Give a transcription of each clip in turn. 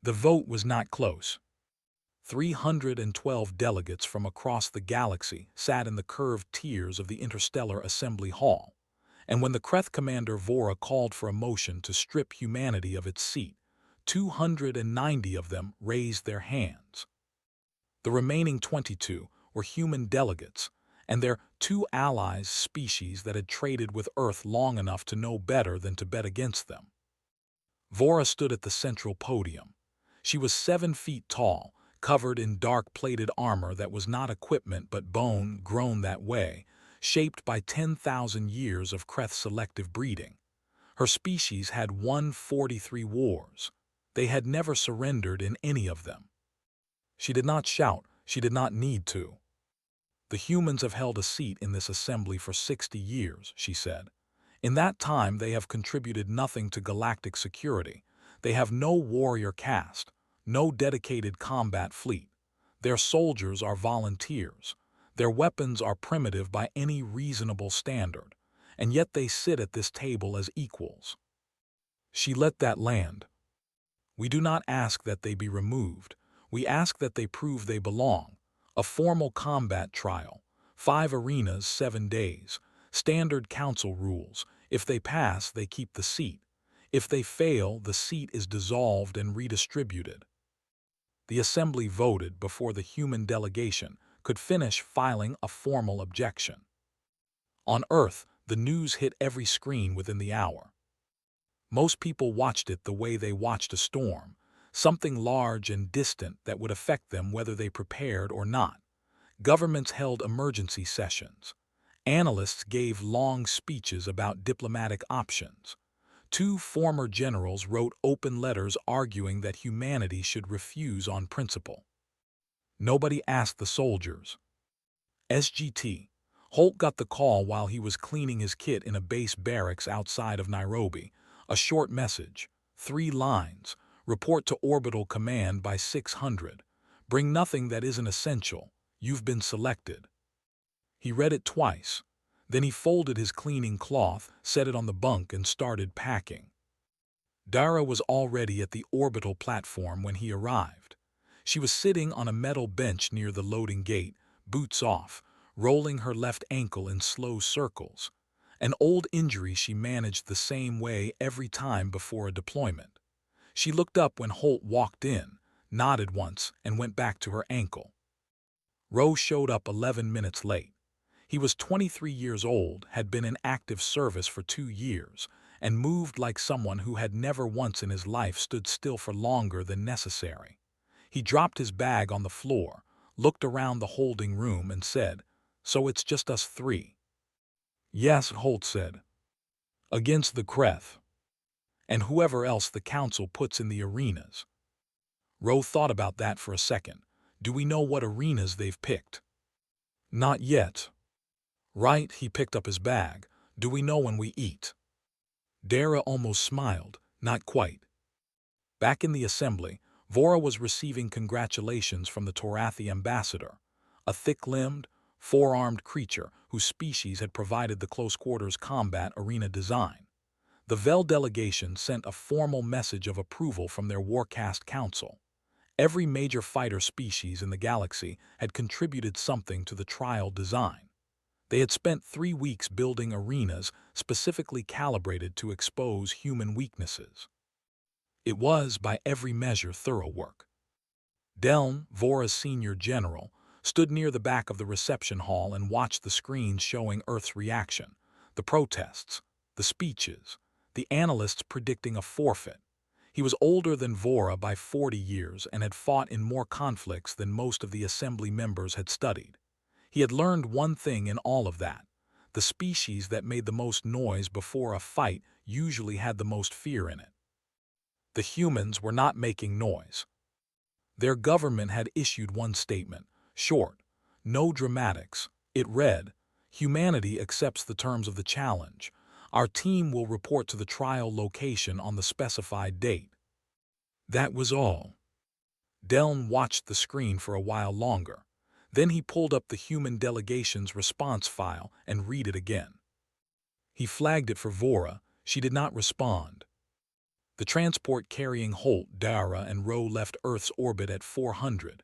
The vote was not close. 312 delegates from across the galaxy sat in the curved tiers of the Interstellar Assembly Hall, and when the Kreth commander Vora called for a motion to strip humanity of its seat, 290 of them raised their hands. The remaining 22 were human delegates, and their two allies species that had traded with Earth long enough to know better than to bet against them. Vora stood at the central podium. She was 7 feet tall, covered in dark-plated armor that was not equipment but bone grown that way, shaped by 10,000 years of Kreth selective breeding. Her species had won 43 wars. They had never surrendered in any of them. She did not shout, she did not need to. The humans have held a seat in this assembly for 60 years, she said. In that time they have contributed nothing to galactic security. They have no warrior caste, no dedicated combat fleet. Their soldiers are volunteers. Their weapons are primitive by any reasonable standard, and yet they sit at this table as equals. She let that land. We do not ask that they be removed. We ask that they prove they belong. A formal combat trial, 5 arenas, 7 days, standard council rules. If they pass, they keep the seat. If they fail, the seat is dissolved and redistributed. The assembly voted before the human delegation could finish filing a formal objection. On Earth, the news hit every screen within the hour. Most people watched it the way they watched a storm, something large and distant that would affect them whether they prepared or not. Governments held emergency sessions. Analysts gave long speeches about diplomatic options. 2 former generals wrote open letters arguing that humanity should refuse on principle. Nobody asked the soldiers. SGT. Holt got the call while he was cleaning his kit in a base barracks outside of Nairobi. A short message, 3 lines. Report to orbital command by 600. Bring nothing that isn't essential. You've been selected. He read it twice. Then he folded his cleaning cloth, set it on the bunk, and started packing. Dara was already at the orbital platform when he arrived. She was sitting on a metal bench near the loading gate, boots off, rolling her left ankle in slow circles. An old injury she managed the same way every time before a deployment. She looked up when Holt walked in, nodded once, and went back to her ankle. Rowe showed up 11 minutes late. He was 23 years old, had been in active service for 2 years, and moved like someone who had never once in his life stood still for longer than necessary. He dropped his bag on the floor, looked around the holding room, and said, "So it's just us 3. "Yes," Holt said. "Against the Kreth. And whoever else the council puts in the arenas." Rowe thought about that for a second. "Do we know what arenas they've picked?" "Not yet." "Right," he picked up his bag. "Do we know when we eat?" Dara almost smiled. "Not quite." Back in the assembly, Vora was receiving congratulations from the Torathi ambassador, a thick-limbed, 4-armed creature whose species had provided the close-quarters combat arena design. The Vel delegation sent a formal message of approval from their Warcast Council. Every major fighter species in the galaxy had contributed something to the trial design. They had spent 3 weeks building arenas specifically calibrated to expose human weaknesses. It was, by every measure, thorough work. Deln, Vora's senior general, stood near the back of the reception hall and watched the screens showing Earth's reaction, the protests, the speeches, the analysts predicting a forfeit. He was older than Vora by 40 years and had fought in more conflicts than most of the assembly members had studied. He had learned one thing in all of that: the species that made the most noise before a fight usually had the most fear in it. The humans were not making noise. Their government had issued one statement, short, no dramatics. It read, "Humanity accepts the terms of the challenge. Our team will report to the trial location on the specified date." That was all. Deln watched the screen for a while longer. Then he pulled up the human delegation's response file and read it again. He flagged it for Vora. She did not respond. The transport carrying Holt, Dara, and Rowe left Earth's orbit at 400.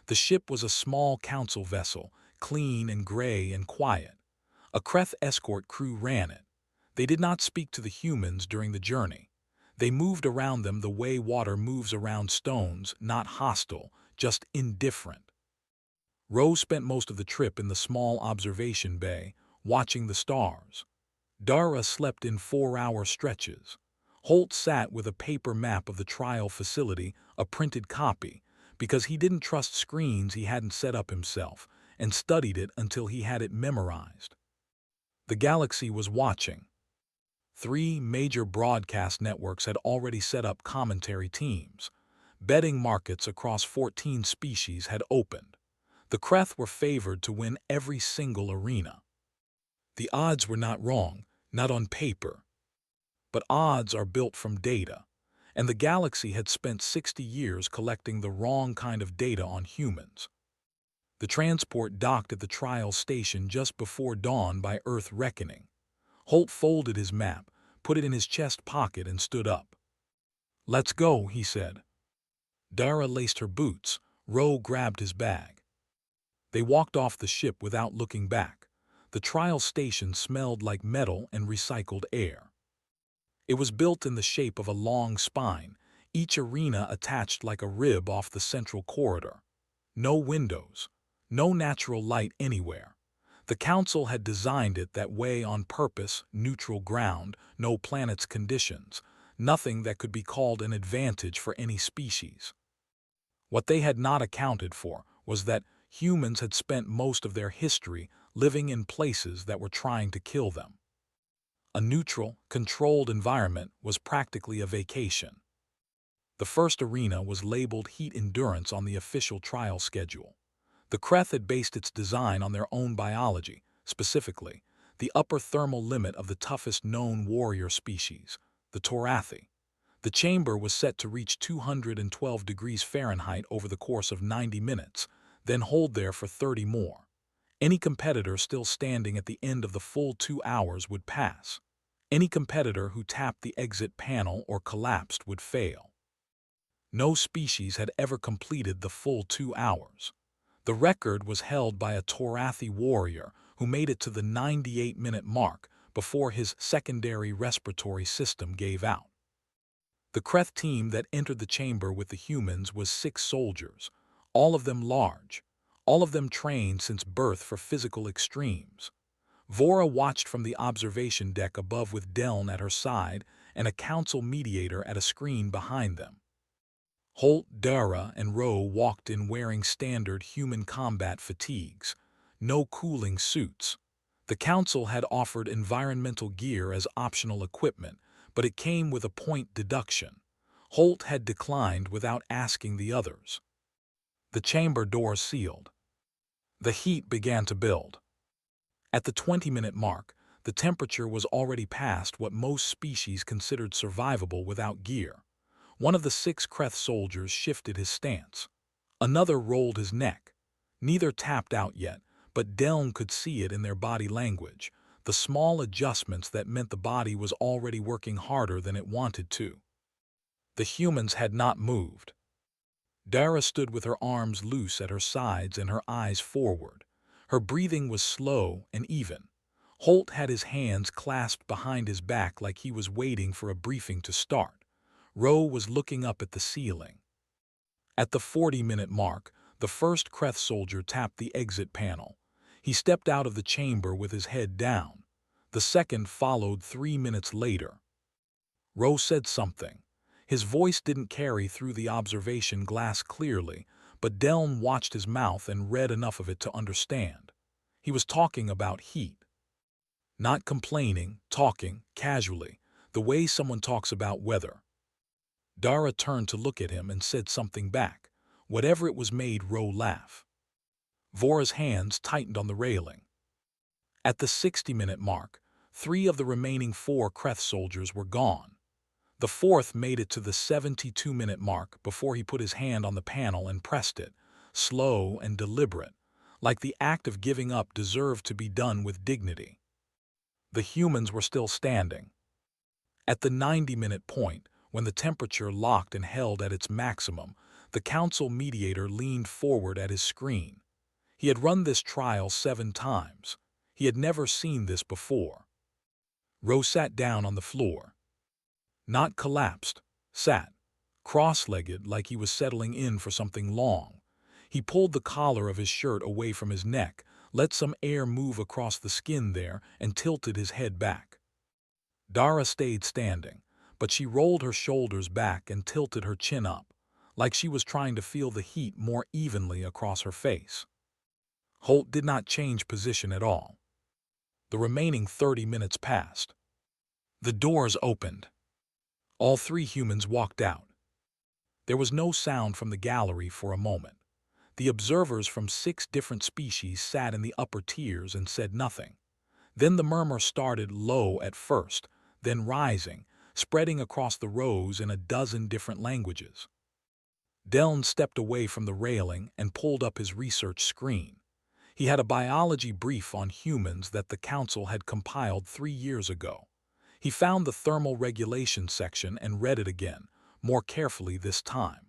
The ship was a small council vessel, clean and gray and quiet. A Kreth escort crew ran it. They did not speak to the humans during the journey. They moved around them the way water moves around stones, not hostile, just indifferent. Rowe spent most of the trip in the small observation bay, watching the stars. Dara slept in 4-hour stretches. Holt sat with a paper map of the trial facility, a printed copy, because he didn't trust screens he hadn't set up himself, and studied it until he had it memorized. The galaxy was watching. 3 major broadcast networks had already set up commentary teams. Betting markets across 14 species had opened. The Kreth were favored to win every single arena. The odds were not wrong, not on paper. But odds are built from data, and the galaxy had spent 60 years collecting the wrong kind of data on humans. The transport docked at the trial station just before dawn by Earth reckoning. Holt folded his map, put it in his chest pocket, and stood up. "Let's go," he said. Dara laced her boots. Rowe grabbed his bag. They walked off the ship without looking back. The trial station smelled like metal and recycled air. It was built in the shape of a long spine, each arena attached like a rib off the central corridor. No windows, no natural light anywhere. The council had designed it that way on purpose, neutral ground, no planet's conditions, nothing that could be called an advantage for any species. What they had not accounted for was that humans had spent most of their history living in places that were trying to kill them. A neutral, controlled environment was practically a vacation. The first arena was labeled Heat Endurance on the official trial schedule. The Kreth had based its design on their own biology, specifically, the upper thermal limit of the toughest known warrior species, the Torathi. The chamber was set to reach 212 degrees Fahrenheit over the course of 90 minutes, then hold there for 30 more. Any competitor still standing at the end of the full 2 hours would pass. Any competitor who tapped the exit panel or collapsed would fail. No species had ever completed the full 2 hours. The record was held by a Torathi warrior who made it to the 98-minute mark before his secondary respiratory system gave out. The Kreth team that entered the chamber with the humans was 6 soldiers, all of them large, all of them trained since birth for physical extremes. Vora watched from the observation deck above with Deln at her side and a council mediator at a screen behind them. Holt, Dara, and Rowe walked in wearing standard human combat fatigues, no cooling suits. The council had offered environmental gear as optional equipment, but it came with a point deduction. Holt had declined without asking the others. The chamber door sealed. The heat began to build. At the 20-minute mark, the temperature was already past what most species considered survivable without gear. One of the 6 Kreth soldiers shifted his stance. Another rolled his neck. Neither tapped out yet, but Deln could see it in their body language, the small adjustments that meant the body was already working harder than it wanted to. The humans had not moved. Dara stood with her arms loose at her sides and her eyes forward. Her breathing was slow and even. Holt had his hands clasped behind his back like he was waiting for a briefing to start. Rowe was looking up at the ceiling. At the 40-minute mark, the first Kreth soldier tapped the exit panel. He stepped out of the chamber with his head down. The second followed 3 minutes later. Rowe said something. His voice didn't carry through the observation glass clearly, but Deln watched his mouth and read enough of it to understand. He was talking about heat. Not complaining, talking, casually, the way someone talks about weather. Dara turned to look at him and said something back. Whatever it was made Rowe laugh. Vora's hands tightened on the railing. At the 60-minute mark, 3 of the remaining 4 Kreth soldiers were gone. The 4th made it to the 72-minute mark before he put his hand on the panel and pressed it, slow and deliberate, like the act of giving up deserved to be done with dignity. The humans were still standing. At the 90-minute point, When the temperature locked and held at its maximum, the council mediator leaned forward at his screen. He had run this trial 7 times. He had never seen this before. Ro sat down on the floor. Not collapsed, sat, cross-legged like he was settling in for something long. He pulled the collar of his shirt away from his neck, let some air move across the skin there, and tilted his head back. Dara stayed standing, but she rolled her shoulders back and tilted her chin up, like she was trying to feel the heat more evenly across her face. Holt did not change position at all. The remaining 30 minutes passed. The doors opened. All 3 humans walked out. There was no sound from the gallery for a moment. The observers from 6 different species sat in the upper tiers and said nothing. Then the murmur started low at first, then rising, spreading across the rows in a dozen different languages. Deln stepped away from the railing and pulled up his research screen. He had a biology brief on humans that the council had compiled 3 years ago. He found the thermal regulation section and read it again, more carefully this time.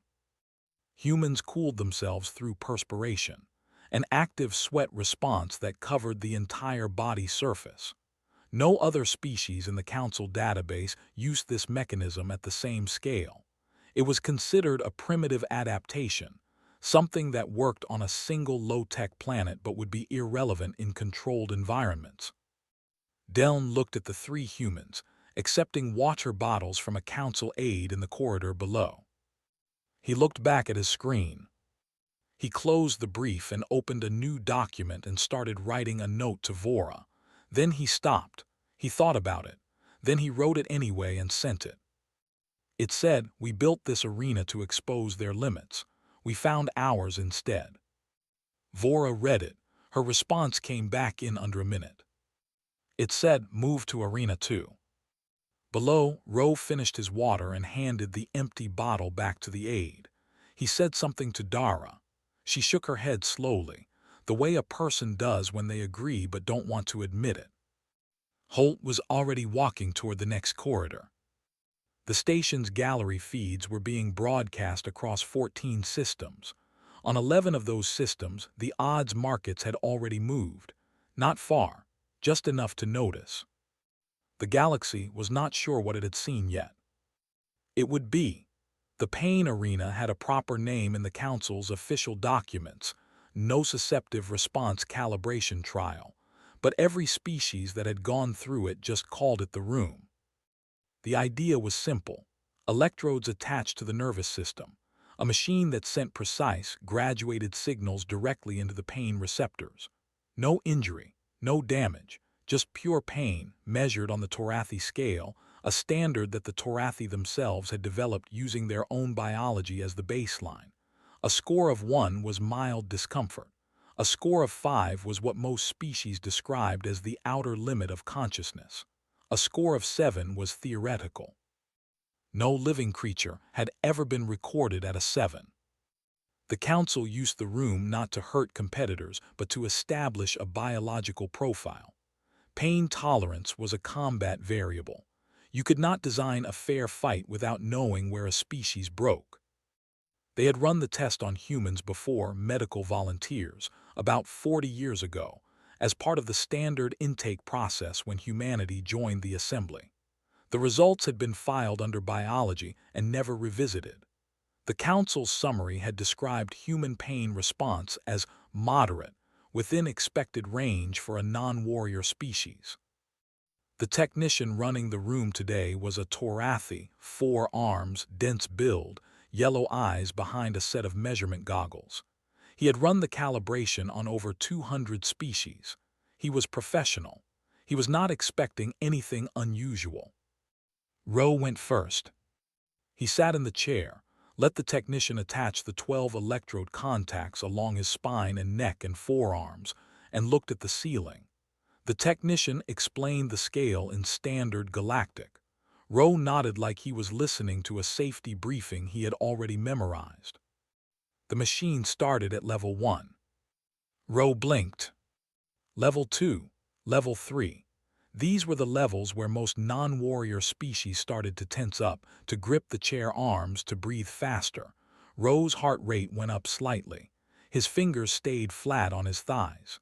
Humans cooled themselves through perspiration, an active sweat response that covered the entire body surface. No other species in the council database used this mechanism at the same scale. It was considered a primitive adaptation, something that worked on a single low-tech planet but would be irrelevant in controlled environments. Deln looked at the 3 humans, accepting water bottles from a council aide in the corridor below. He looked back at his screen. He closed the brief and opened a new document and started writing a note to Vora. Then he stopped. He thought about it. Then he wrote it anyway and sent it. It said, "We built this arena to expose their limits. We found ours instead." Vora read it. Her response came back in under a minute. It said, "Move to Arena 2. Below, Ro finished his water and handed the empty bottle back to the aide. He said something to Dara. She shook her head slowly, the way a person does when they agree but don't want to admit it. Holt was already walking toward the next corridor. The station's gallery feeds were being broadcast across 14 systems. On 11 of those systems, the odds markets had already moved. Not far, just enough to notice. The galaxy was not sure what it had seen yet. It would be. The Pain Arena had a proper name in the Council's official documents, Nociceptive Response Calibration Trial, but every species that had gone through it just called it the room. The idea was simple: electrodes attached to the nervous system, a machine that sent precise, graduated signals directly into the pain receptors. No injury, no damage, just pure pain measured on the Torathi scale, a standard that the Torathi themselves had developed using their own biology as the baseline. A score of 1 was mild discomfort. A score of 5 was what most species described as the outer limit of consciousness. A score of 7 was theoretical. No living creature had ever been recorded at a 7. The Council used the room not to hurt competitors, but to establish a biological profile. Pain tolerance was a combat variable. You could not design a fair fight without knowing where a species broke. They had run the test on humans before medical volunteers, about 40 years ago, as part of the standard intake process when humanity joined the assembly. The results had been filed under biology and never revisited. The Council's summary had described human pain response as moderate, within expected range for a non-warrior species. The technician running the room today was a Torathi, 4 arms, dense build, yellow eyes behind a set of measurement goggles. He had run the calibration on over 200 species. He was professional. He was not expecting anything unusual. Ro went first. He sat in the chair, let the technician attach the 12 electrode contacts along his spine and neck and forearms, and looked at the ceiling. The technician explained the scale in standard galactic. Ro nodded like he was listening to a safety briefing he had already memorized. The machine started at level 1. Ro blinked. Level 2, level 3. These were the levels where most non-warrior species started to tense up, to grip the chair arms, to breathe faster. Ro's heart rate went up slightly. His fingers stayed flat on his thighs.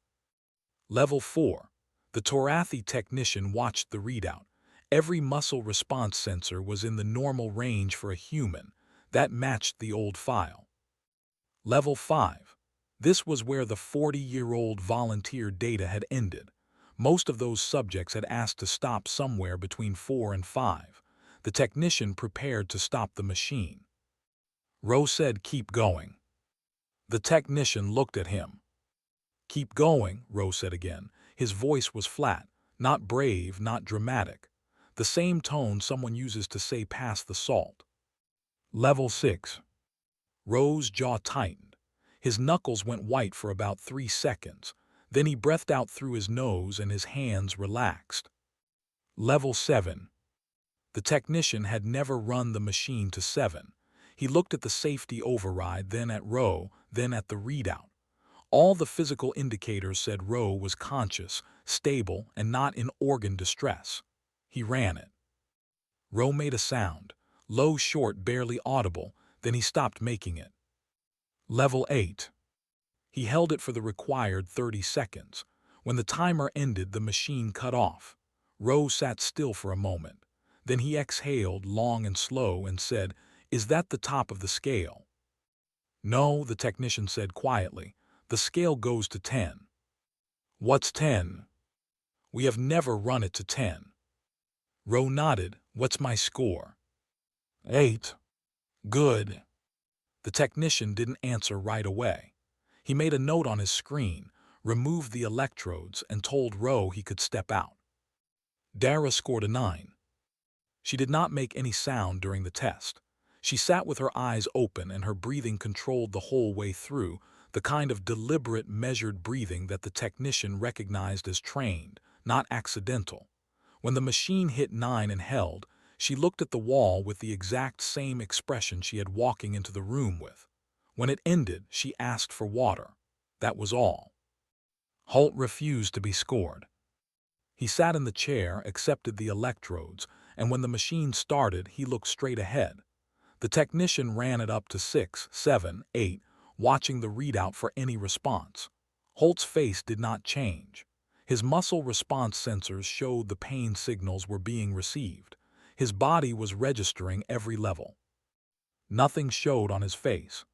Level 4. The Torathi technician watched the readout. Every muscle response sensor was in the normal range for a human. That matched the old file. Level 5. This was where the 40-year-old volunteer data had ended. Most of those subjects had asked to stop somewhere between 4 and 5. The technician prepared to stop the machine. Ro said, "Keep going." The technician looked at him. "Keep going," Ro said again. His voice was flat, not brave, not dramatic. The same tone someone uses to say pass the salt. Level 6. Ro's jaw tightened. His knuckles went white for about 3 seconds. Then he breathed out through his nose and his hands relaxed. Level 7. The technician had never run the machine to 7. He looked at the safety override, then at Ro, then at the readout. All the physical indicators said Ro was conscious, stable, and not in organ distress. He ran it. Ro made a sound, low, short, barely audible, then he stopped making it. Level 8. He held it for the required 30 seconds. When the timer ended, the machine cut off. Ro sat still for a moment. Then he exhaled long and slow and said, "Is that the top of the scale?" "No," the technician said quietly. "The scale goes to 10. "What's 10? "We have never run it to 10. Ro nodded. "What's my score?" 8. "Good." The technician didn't answer right away. He made a note on his screen, removed the electrodes, and told Ro he could step out. Dara scored a 9. She did not make any sound during the test. She sat with her eyes open and her breathing controlled the whole way through, the kind of deliberate, measured breathing that the technician recognized as trained, not accidental. When the machine hit 9 and held, she looked at the wall with the exact same expression she had walking into the room with. When it ended, she asked for water. That was all. Holt refused to be scored. He sat in the chair, accepted the electrodes, and when the machine started, he looked straight ahead. The technician ran it up to 6, 7, 8, watching the readout for any response. Holt's face did not change. His muscle response sensors showed the pain signals were being received. His body was registering every level. Nothing showed on his face.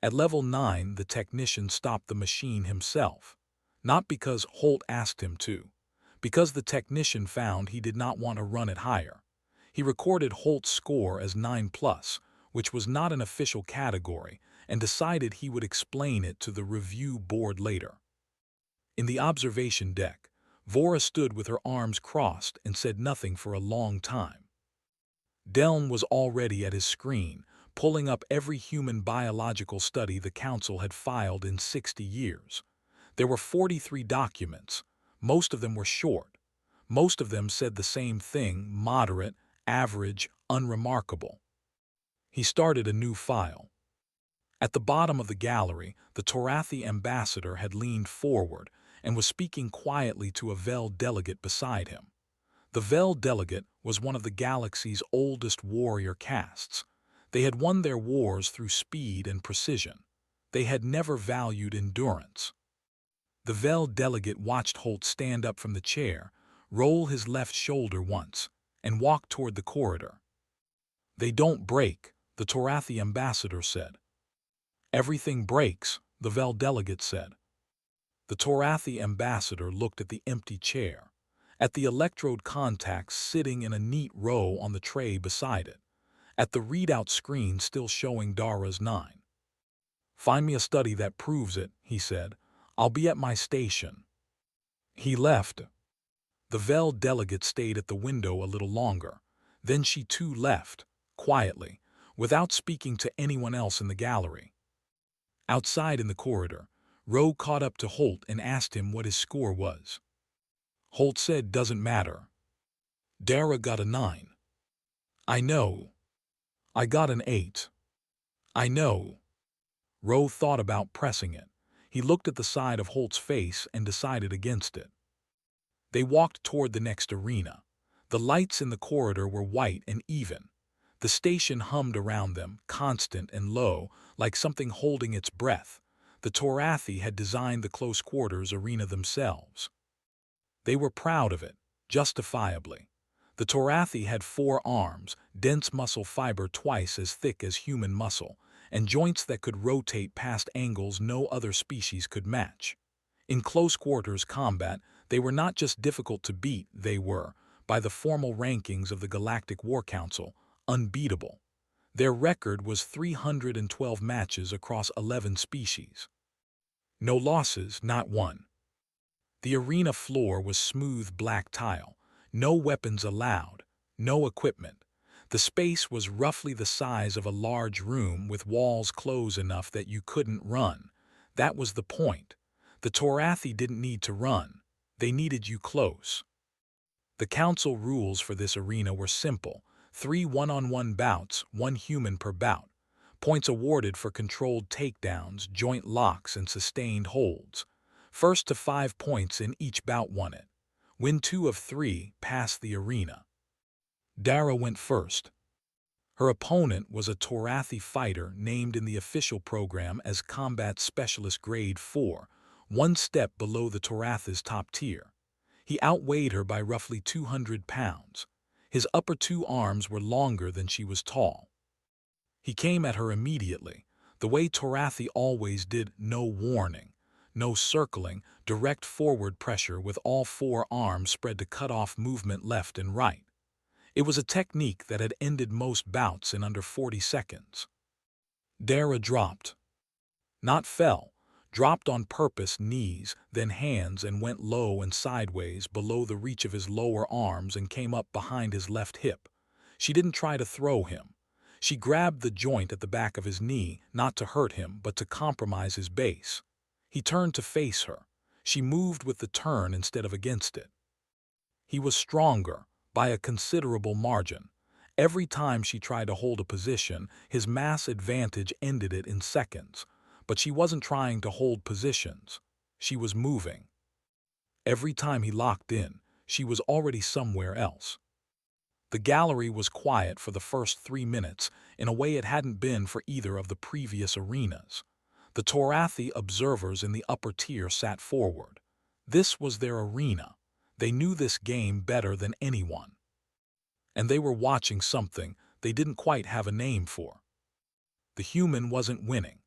At level 9, the technician stopped the machine himself. Not because Holt asked him to. Because the technician found he did not want to run it higher. He recorded Holt's score as 9+, which was not an official category, and decided he would explain it to the review board later. In the observation deck, Vora stood with her arms crossed and said nothing for a long time. Deln was already at his screen, pulling up every human biological study the Council had filed in 60 years. There were 43 documents. Most of them were short. Most of them said the same thing: moderate, average, unremarkable. He started a new file. At the bottom of the gallery, the Torathi ambassador had leaned forward and was speaking quietly to a Vel delegate beside him. The Vel delegate was one of the galaxy's oldest warrior castes. They had won their wars through speed and precision. They had never valued endurance. The Vel delegate watched Holt stand up from the chair, roll his left shoulder once, and walk toward the corridor. "They don't break," the Torathi ambassador said. "Everything breaks," the Vel delegate said. The Torathi ambassador looked at the empty chair, at the electrode contacts sitting in a neat row on the tray beside it, at the readout screen still showing Dara's 9. "Find me a study that proves it," he said. "I'll be at my station." He left. The Vel delegate stayed at the window a little longer. Then she too left, quietly, without speaking to anyone else in the gallery. Outside in the corridor, Ro caught up to Holt and asked him what his score was. Holt said, "Doesn't matter." Dara got a 9. "I know." "I got an 8. "I know." Ro thought about pressing it. He looked at the side of Holt's face and decided against it. They walked toward the next arena. The lights in the corridor were white and even. The station hummed around them, constant and low, like something holding its breath. The Torathi had designed the close-quarters arena themselves. They were proud of it, justifiably. The Torathi had 4 arms, dense muscle fiber twice as thick as human muscle, and joints that could rotate past angles no other species could match. In close-quarters combat, they were not just difficult to beat, they were, by the formal rankings of the Galactic War Council, unbeatable. Their record was 312 matches across 11 species. No losses, not one. The arena floor was smooth black tile, no weapons allowed, no equipment. The space was roughly the size of a large room with walls close enough that you couldn't run. That was the point. The Torathi didn't need to run. They needed you close. The council rules for this arena were simple: 3 one-on-one bouts, 1 human per bout. Points awarded for controlled takedowns, joint locks, and sustained holds. First to 5 points in each bout won it. Win 2 of 3, pass the arena. Dara went first. Her opponent was a Torathi fighter named in the official program as Combat Specialist Grade 4, 1 step below the Torathi's top tier. He outweighed her by roughly 200 pounds. His upper 2 arms were longer than she was tall. He came at her immediately, the way Torathi always did: no warning, no circling, direct forward pressure with all 4 arms spread to cut off movement left and right. It was a technique that had ended most bouts in under 40 seconds. Dara dropped. Not fell. Dropped on purpose, knees, then hands, and went low and sideways below the reach of his lower arms and came up behind his left hip. She didn't try to throw him. She grabbed the joint at the back of his knee, not to hurt him, but to compromise his base. He turned to face her. She moved with the turn instead of against it. He was stronger, by a considerable margin. Every time she tried to hold a position, his mass advantage ended it in seconds. But she wasn't trying to hold positions. She was moving. Every time he locked in, she was already somewhere else. The gallery was quiet for the first 3 minutes in a way it hadn't been for either of the previous arenas. The Torathi observers in the upper tier sat forward. This was their arena. They knew this game better than anyone. And they were watching something they didn't quite have a name for. The human wasn't winning.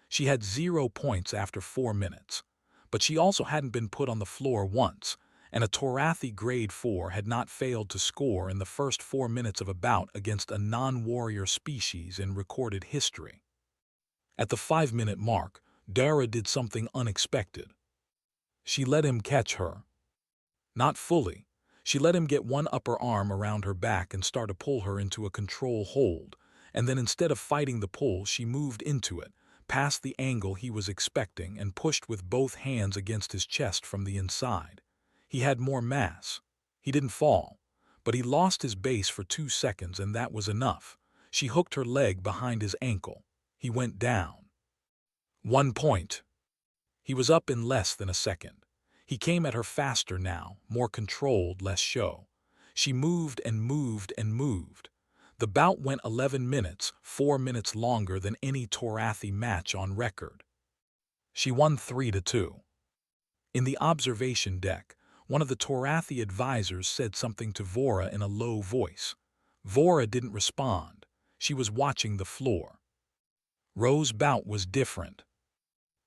She had 0 points after 4 minutes. But she also hadn't been put on the floor once, and a Torathi Grade 4 had not failed to score in the first 4 minutes of a bout against a non-warrior species in recorded history. At the 5-minute mark, Dara did something unexpected. She let him catch her. Not fully. She let him get one upper arm around her back and start to pull her into a control hold, and then instead of fighting the pull, she moved into it, past the angle he was expecting, and pushed with both hands against his chest from the inside. He had more mass. He didn't fall, but he lost his base for 2 seconds, and that was enough. She hooked her leg behind his ankle. He went down. 1 point. He was up in less than a second. He came at her faster now, more controlled, less show. She moved and moved and moved. The bout went 11 minutes, 4 minutes longer than any Torathi match on record. She won 3-2. In the observation deck, one of the Torathi advisors said something to Vora in a low voice. Vora didn't respond. She was watching the floor. Ro's bout was different.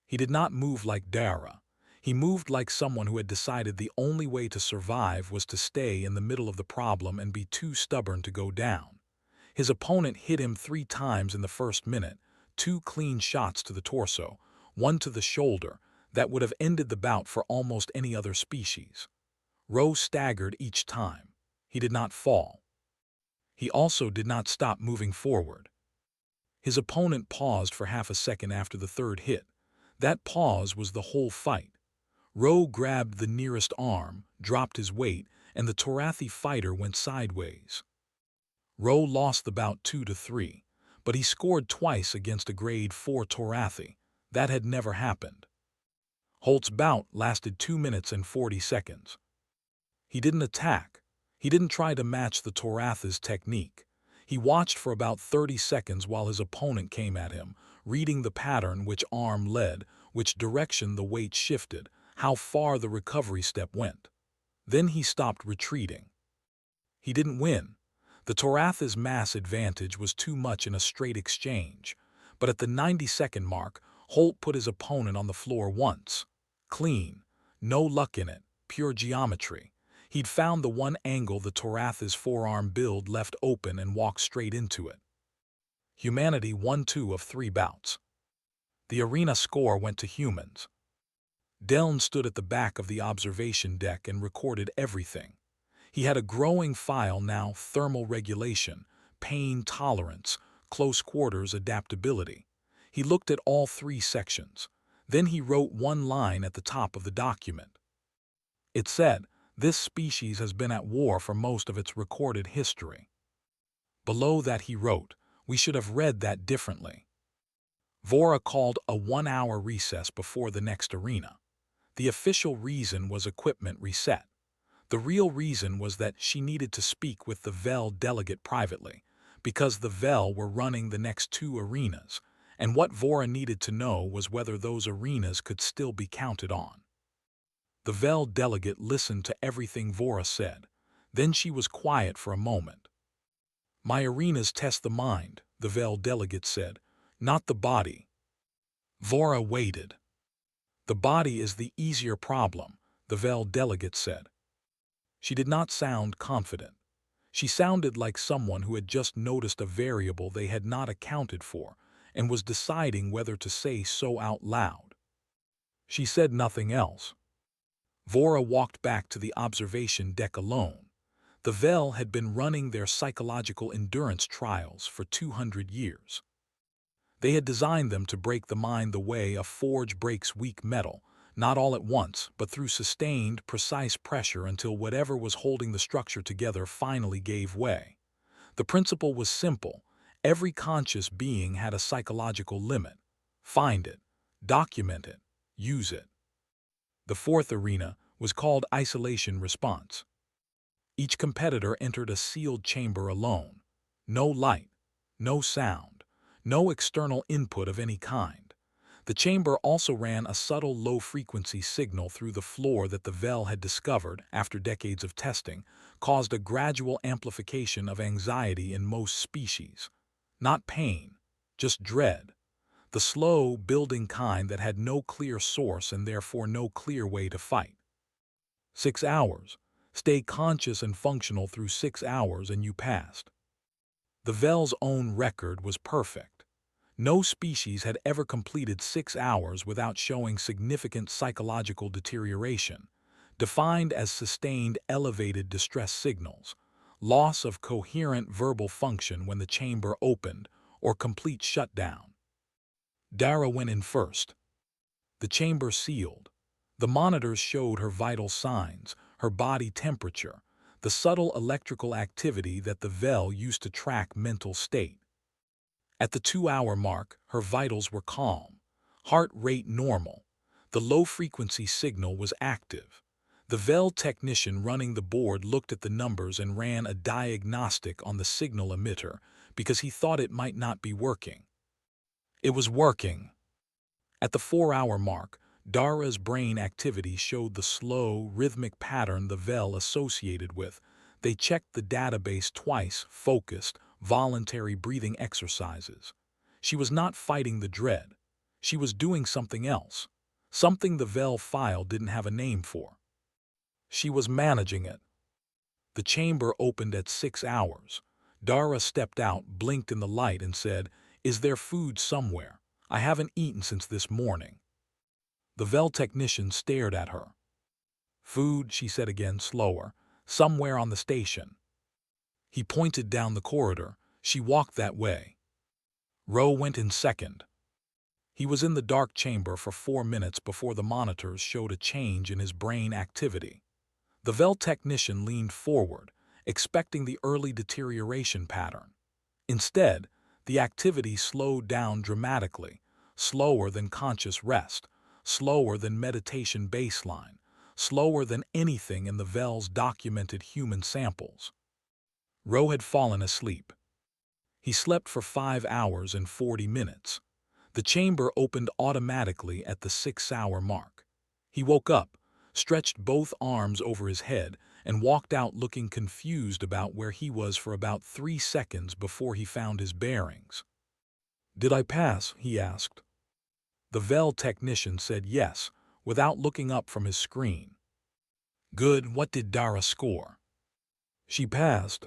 He did not move like Dara. He moved like someone who had decided the only way to survive was to stay in the middle of the problem and be too stubborn to go down. His opponent hit him 3 times in the first minute, 2 clean shots to the torso, 1 to the shoulder, that would have ended the bout for almost any other species. Ro staggered each time. He did not fall. He also did not stop moving forward. His opponent paused for half a second after the 3rd hit. That pause was the whole fight. Ro grabbed the nearest arm, dropped his weight, and the Torathi fighter went sideways. Ro lost the bout 2-3, but he scored twice against a Grade 4 Torathi. That had never happened. Holt's bout lasted 2 minutes and 40 seconds. He didn't attack. He didn't try to match the Toratha's technique. He watched for about 30 seconds while his opponent came at him, reading the pattern, which arm led, which direction the weight shifted, how far the recovery step went. Then he stopped retreating. He didn't win. The Toratha's mass advantage was too much in a straight exchange. But at the 90-second mark, Holt put his opponent on the floor once. Clean. No luck in it. Pure geometry. He'd found the one angle the Toratha's forearm build left open and walked straight into it. Humanity won 2 of 3 bouts. The arena score went to humans. Deln stood at the back of the observation deck and recorded everything. He had a growing file now: thermal regulation, pain tolerance, close quarters adaptability. He looked at all 3 sections. Then he wrote one line at the top of the document. It said, "This species has been at war for most of its recorded history." Below that he wrote, "We should have read that differently." Vora called a 1-hour recess before the next arena. The official reason was equipment reset. The real reason was that she needed to speak with the Vel delegate privately, because the Vel were running the next 2 arenas, and what Vora needed to know was whether those arenas could still be counted on. The Vel delegate listened to everything Vora said. Then she was quiet for a moment. "My arenas test the mind," the Vel delegate said, "not the body." Vora waited. "The body is the easier problem," the Vel delegate said. She did not sound confident. She sounded like someone who had just noticed a variable they had not accounted for and was deciding whether to say so out loud. She said nothing else. Vora walked back to the observation deck alone. The Vel had been running their psychological endurance trials for 200 years. They had designed them to break the mind the way a forge breaks weak metal, not all at once, but through sustained, precise pressure until whatever was holding the structure together finally gave way. The principle was simple. Every conscious being had a psychological limit. Find it, document it, use it. The 4th arena was called Isolation Response. Each competitor entered a sealed chamber alone. No light, no sound, no external input of any kind. The chamber also ran a subtle low-frequency signal through the floor that the Vel had discovered, after decades of testing, caused a gradual amplification of anxiety in most species. Not pain, just dread. The slow, building kind that had no clear source and therefore no clear way to fight. 6 hours. Stay conscious and functional through 6 hours and you passed. The Vel's own record was perfect. No species had ever completed 6 hours without showing significant psychological deterioration, defined as sustained elevated distress signals, loss of coherent verbal function when the chamber opened, or complete shutdown. Dara went in first. The chamber sealed. The monitors showed her vital signs, her body temperature, the subtle electrical activity that the Vel used to track mental state. At the 2-hour mark, her vitals were calm, heart rate normal. The low-frequency signal was active. The Vel technician running the board looked at the numbers and ran a diagnostic on the signal emitter because he thought it might not be working. It was working. At the 4-hour mark, Dara's brain activity showed the slow, rhythmic pattern the Vel associated with. They checked the database twice, focused, voluntary breathing exercises. She was not fighting the dread. She was doing something else, something the Vel file didn't have a name for. She was managing it. The chamber opened at 6 hours. Dara stepped out, blinked in the light, and said, "Is there food somewhere? I haven't eaten since this morning." The Vel technician stared at her. "Food," she said again, slower, "somewhere on the station." He pointed down the corridor. She walked that way. Ro went in second. He was in the dark chamber for 4 minutes before the monitors showed a change in his brain activity. The Vel technician leaned forward, expecting the early deterioration pattern. Instead, the activity slowed down dramatically, slower than conscious rest, slower than meditation baseline, slower than anything in the Vel's documented human samples. Ro had fallen asleep. He slept for 5 hours and 40 minutes. The chamber opened automatically at the 6-hour mark. He woke up, stretched both arms over his head, and walked out looking confused about where he was for about 3 seconds before he found his bearings. "Did I pass?" he asked. The Vel technician said yes, without looking up from his screen. "Good, what did Dara score?" "She passed."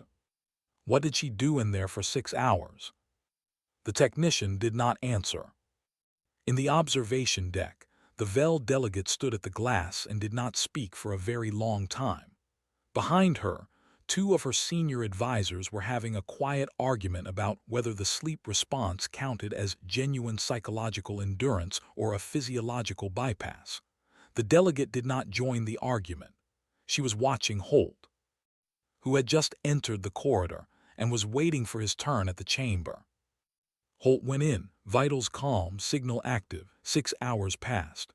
"What did she do in there for 6 hours?" The technician did not answer. In the observation deck, the Vel delegate stood at the glass and did not speak for a very long time. Behind her, 2 of her senior advisors were having a quiet argument about whether the sleep response counted as genuine psychological endurance or a physiological bypass. The delegate did not join the argument. She was watching Holt, who had just entered the corridor and was waiting for his turn at the chamber. Holt went in, vitals calm, signal active. 6 hours passed.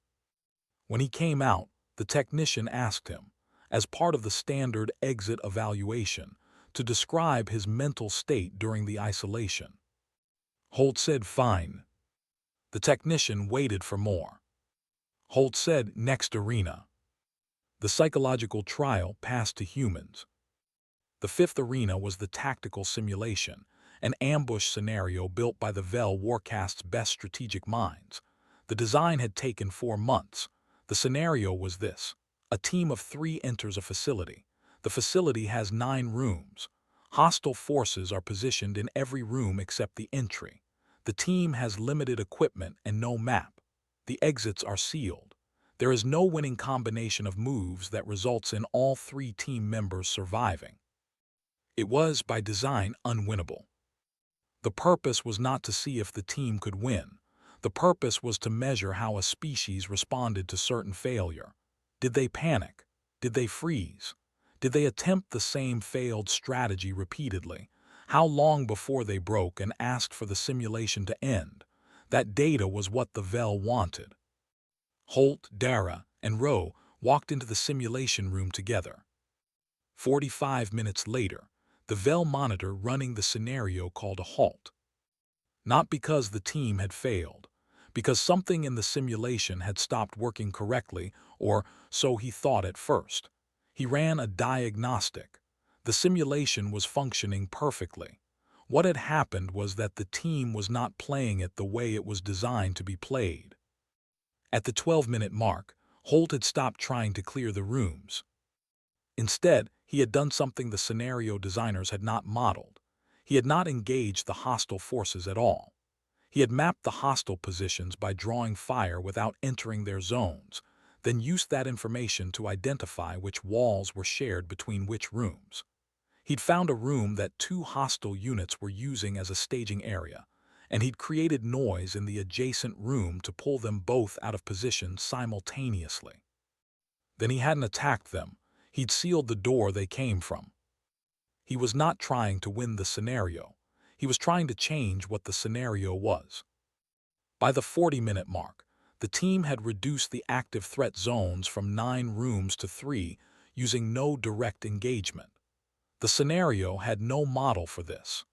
When he came out, the technician asked him, as part of the standard exit evaluation, to describe his mental state during the isolation. Holt said, "Fine." The technician waited for more. Holt said, "Next arena." The psychological trial passed to humans. The 5th arena was the tactical simulation, an ambush scenario built by the Vel Warcast's best strategic minds. The design had taken 4 months. The scenario was this. A team of 3 enters a facility. The facility has 9 rooms. Hostile forces are positioned in every room except the entry. The team has limited equipment and no map. The exits are sealed. There is no winning combination of moves that results in all 3 team members surviving. It was, by design, unwinnable. The purpose was not to see if the team could win. The purpose was to measure how a species responded to certain failure. Did they panic? Did they freeze? Did they attempt the same failed strategy repeatedly? How long before they broke and asked for the simulation to end? That data was what the Vel wanted. Holt, Dara, and Ro walked into the simulation room together. 45 minutes later, the Vel monitor running the scenario called a halt. Not because the team had failed, because something in the simulation had stopped working correctly, or so he thought at first. He ran a diagnostic. The simulation was functioning perfectly. What had happened was that the team was not playing it the way it was designed to be played. At the 12-minute mark, Holt had stopped trying to clear the rooms. Instead, he had done something the scenario designers had not modeled. He had not engaged the hostile forces at all. He had mapped the hostile positions by drawing fire without entering their zones, then used that information to identify which walls were shared between which rooms. He'd found a room that 2 hostile units were using as a staging area, and he'd created noise in the adjacent room to pull them both out of position simultaneously. Then he hadn't attacked them. He'd sealed the door they came from. He was not trying to win the scenario. He was trying to change what the scenario was. By the 40-minute mark, the team had reduced the active threat zones from 9 rooms to 3, using no direct engagement. The scenario had no model for this.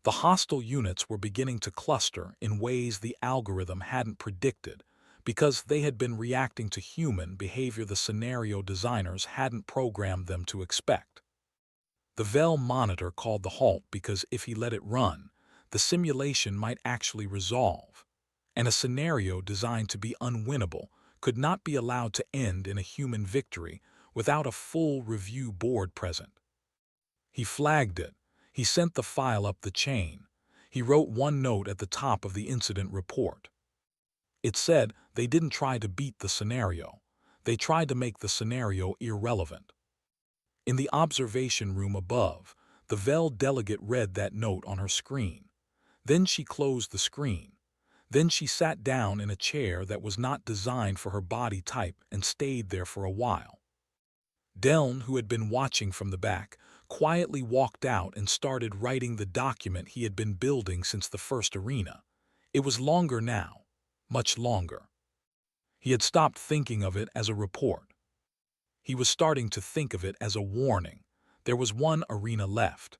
The hostile units were beginning to cluster in ways the algorithm hadn't predicted, because they had been reacting to human behavior the scenario designers hadn't programmed them to expect. The Vel monitor called the halt because if he let it run, the simulation might actually resolve, and a scenario designed to be unwinnable could not be allowed to end in a human victory without a full review board present. He flagged it. He sent the file up the chain. He wrote one note at the top of the incident report. It said they didn't try to beat the scenario. They tried to make the scenario irrelevant. In the observation room above, the Vel delegate read that note on her screen. Then she closed the screen. Then she sat down in a chair that was not designed for her body type and stayed there for a while. Deln, who had been watching from the back, quietly walked out and started writing the document he had been building since the first arena. It was longer now. Much longer. He had stopped thinking of it as a report. He was starting to think of it as a warning. There was one arena left.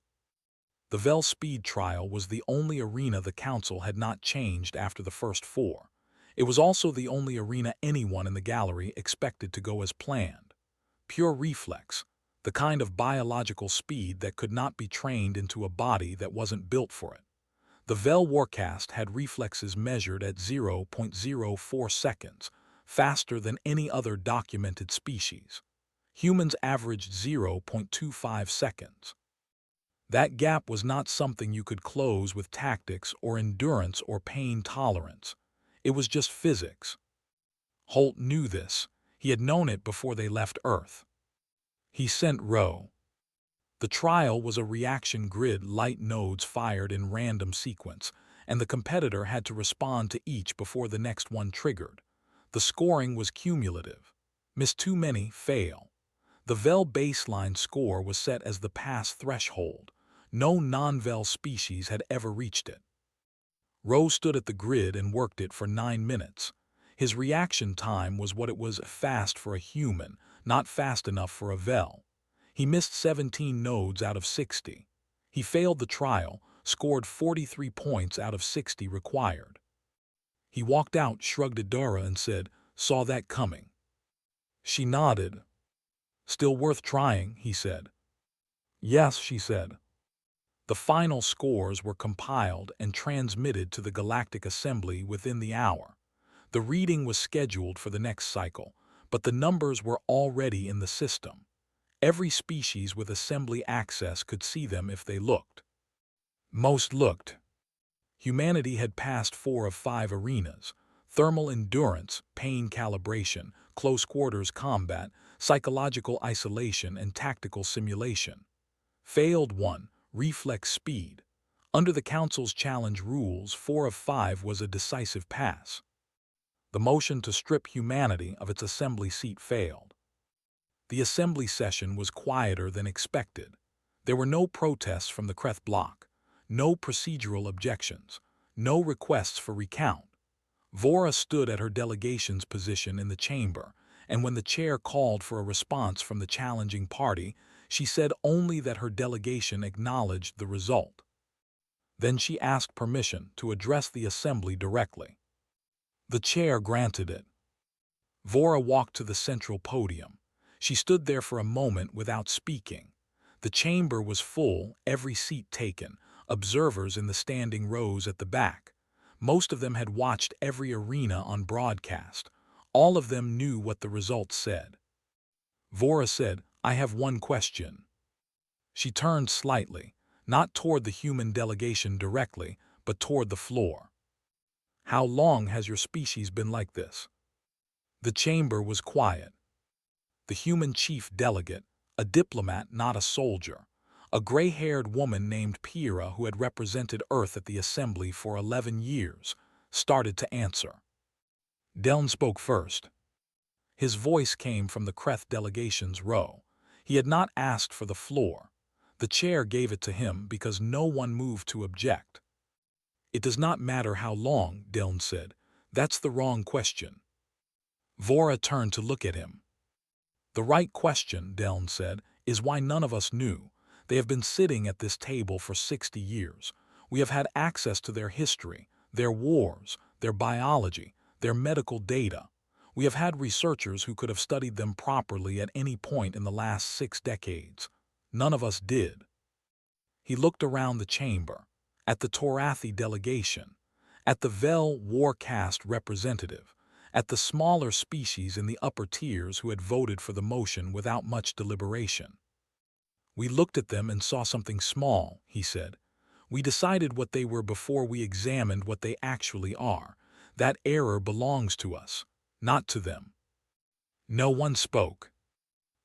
The Vel speed trial was the only arena the Council had not changed after the first four. It was also the only arena anyone in the gallery expected to go as planned. Pure reflex, the kind of biological speed that could not be trained into a body that wasn't built for it. The Vel Warcast had reflexes measured at 0.04 seconds, faster than any other documented species. Humans averaged 0.25 seconds. That gap was not something you could close with tactics or endurance or pain tolerance. It was just physics. Holt knew this. He had known it before they left Earth. He sent Ro. The trial was a reaction grid, light nodes fired in random sequence, and the competitor had to respond to each before the next one triggered. The scoring was cumulative. Miss too many, fail. The Vel baseline score was set as the pass threshold. No non-Vel species had ever reached it. Ro stood at the grid and worked it for 9 minutes. His reaction time was what it was, fast for a human, not fast enough for a Vel. He missed 17 nodes out of 60. He failed the trial, scored 43 points out of 60 required. He walked out, shrugged at Dara and said, "Saw that coming." She nodded. "Still worth trying," he said. "Yes," she said. The final scores were compiled and transmitted to the Galactic Assembly within the hour. The reading was scheduled for the next cycle, but the numbers were already in the system. Every species with assembly access could see them if they looked. Most looked. Humanity had passed 4 of 5 arenas: thermal endurance, pain calibration, close quarters combat, psychological isolation, and tactical simulation. Failed 1, reflex speed. Under the Council's challenge rules, 4 of 5 was a decisive pass. The motion to strip humanity of its assembly seat failed. The assembly session was quieter than expected. There were no protests from the Kreth bloc, no procedural objections, no requests for recount. Vora stood at her delegation's position in the chamber, and when the chair called for a response from the challenging party, she said only that her delegation acknowledged the result. Then she asked permission to address the assembly directly. The chair granted it. Vora walked to the central podium. She stood there for a moment without speaking. The chamber was full, every seat taken, observers in the standing rows at the back. Most of them had watched every arena on broadcast. All of them knew what the results said. Vora said, "I have one question." She turned slightly, not toward the human delegation directly, but toward the floor. "How long has your species been like this?" The chamber was quiet. The human chief delegate, a diplomat, not a soldier, a gray-haired woman named Pira who had represented Earth at the Assembly for 11 years, started to answer. Deln spoke first. His voice came from the Kreth delegation's row. He had not asked for the floor. The chair gave it to him because no one moved to object. "It does not matter how long," Deln said. "That's the wrong question." Vora turned to look at him. "The right question," Deln said, "is why none of us knew. They have been sitting at this table for 60 years. We have had access to their history, their wars, their biology, their medical data. We have had researchers who could have studied them properly at any point in the last 6 decades. None of us did." He looked around the chamber, at the Torathi delegation, at the Vel Warcast representative, at the smaller species in the upper tiers who had voted for the motion without much deliberation. "We looked at them and saw something small," he said. "We decided what they were before we examined what they actually are. That error belongs to us, not to them." No one spoke.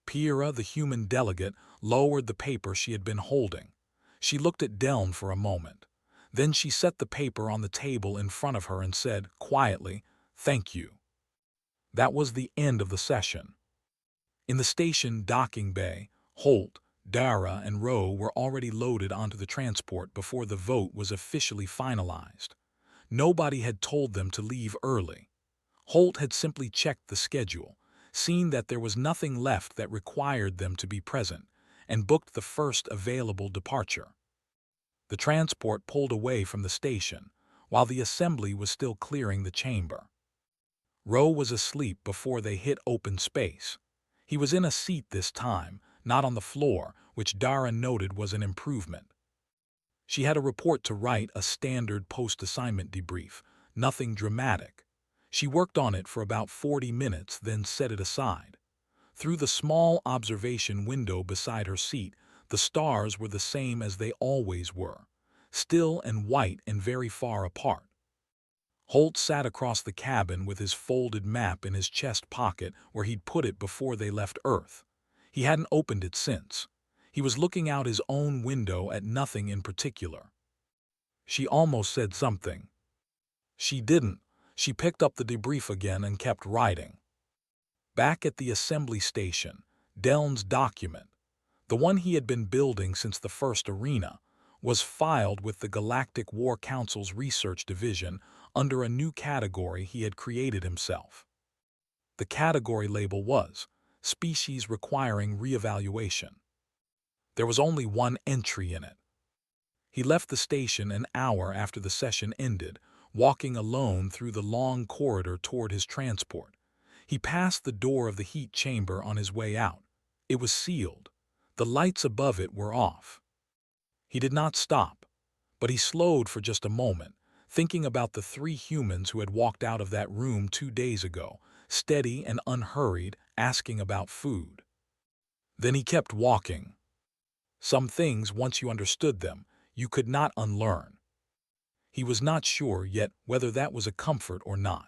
Pira, the human delegate, lowered the paper she had been holding. She looked at Deln for a moment. Then she set the paper on the table in front of her and said, quietly, "Thank you." That was the end of the session. In the station docking bay, Holt, Dara, and Rowe were already loaded onto the transport before the vote was officially finalized. Nobody had told them to leave early. Holt had simply checked the schedule, seen that there was nothing left that required them to be present, and booked the first available departure. The transport pulled away from the station, while the assembly was still clearing the chamber. Ro was asleep before they hit open space. He was in a seat this time, not on the floor, which Dara noted was an improvement. She had a report to write, a standard post-assignment debrief, nothing dramatic. She worked on it for about 40 minutes, then set it aside. Through the small observation window beside her seat, the stars were the same as they always were, still and white and very far apart. Holt sat across the cabin with his folded map in his chest pocket where he'd put it before they left Earth. He hadn't opened it since. He was looking out his own window at nothing in particular. She almost said something. She didn't. She picked up the debrief again and kept writing. Back at the assembly station, Deln's document, the one he had been building since the first arena, was filed with the Galactic War Council's research division under a new category he had created himself. The category label was Species Requiring Reevaluation. There was only one entry in it. He left the station an hour after the session ended, walking alone through the long corridor toward his transport. He passed the door of the heat chamber on his way out. It was sealed. The lights above it were off. He did not stop, but he slowed for just a moment, thinking about the 3 humans who had walked out of that room 2 days ago, steady and unhurried, asking about food. Then he kept walking. Some things, once you understood them, you could not unlearn. He was not sure yet whether that was a comfort or not.